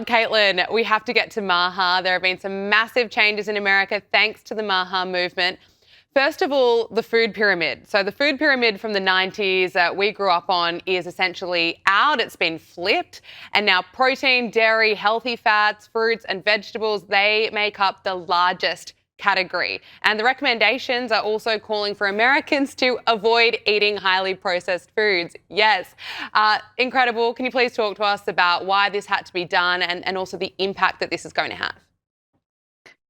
Caitlin, we have to get to Maha. There have been some massive changes in America thanks to the Maha movement. First of all, the food pyramid. So the food pyramid from the 90s we grew up on is essentially out. It's been flipped. And now protein, dairy, healthy fats, fruits and vegetables, they make up the largest category. And the recommendations are also calling for Americans to avoid eating highly processed foods. Yes, incredible. Can you please talk to us about why this had to be done and also the impact that this is going to have?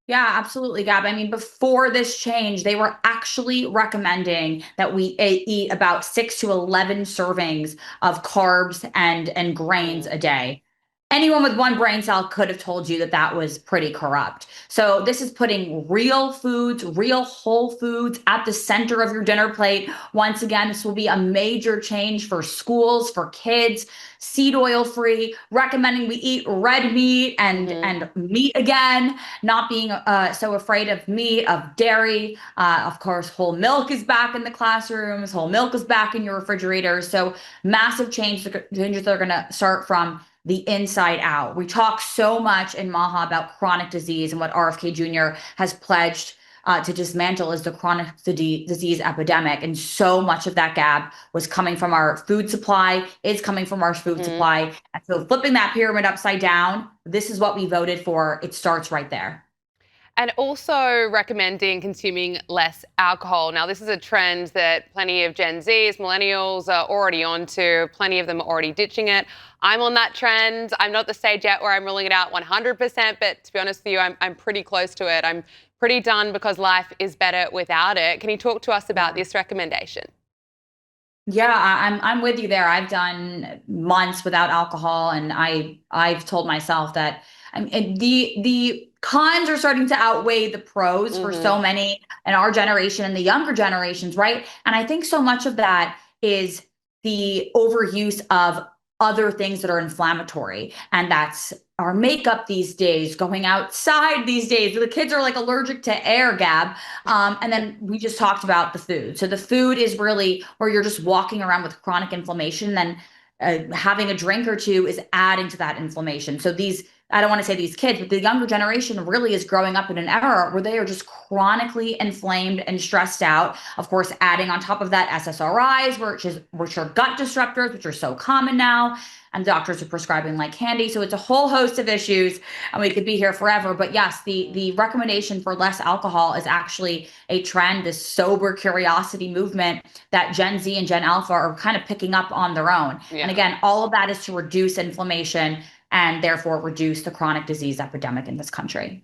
Yeah, absolutely, Gab. I mean, before this change, they were actually recommending that we eat about 6 to 11 servings of carbs and grains a day. Anyone with one brain cell could have told you that that was pretty corrupt. So this is putting real foods, real whole foods at the center of your dinner plate. Once again, this will be a major change for schools, for kids, seed oil free, recommending we eat red meat and meat again, not being so afraid of meat, of dairy. Of course, whole milk is back in the classrooms, whole milk is back in your refrigerators. So massive changes that are going to start from the inside out. We talk so much in Maha about chronic disease and what RFK Jr. has pledged to dismantle is the chronic disease epidemic. And so much of that, Gab, was coming from our food supply, is coming from our food supply. And so flipping that pyramid upside down, this is what we voted for. It starts right there. And also recommending consuming less alcohol. Now, this is a trend that plenty of Gen Zs, millennials are already onto. Plenty of them are already ditching it. I'm on that trend. I'm not at the stage yet where I'm ruling it out 100%, but to be honest with you, I'm pretty close to it. I'm pretty done because life is better without it. Can you talk to us about this recommendation? Yeah, I'm with you there. I've done months without alcohol, and I've told myself that the cons are starting to outweigh the pros for so many in our generation and the younger generations, right? And I think so much of that is the overuse of other things that are inflammatory, and that's our makeup these days, going outside these days. The kids are like allergic to air, Gab. And then we just talked about the food. So the food is really where you're just walking around with chronic inflammation. Then having a drink or two is adding to that inflammation. So I don't want to say these kids, but the younger generation really is growing up in an era where they are just chronically inflamed and stressed out. Of course, adding on top of that SSRIs, which are gut disruptors, which are so common now, and doctors are prescribing like candy. So it's a whole host of issues, and we could be here forever. But yes, the recommendation for less alcohol is actually a trend, this sober curiosity movement that Gen Z and Gen Alpha are kind of picking up on their own. Yeah. And again, all of that is to reduce inflammation and therefore reduce the chronic disease epidemic in this country.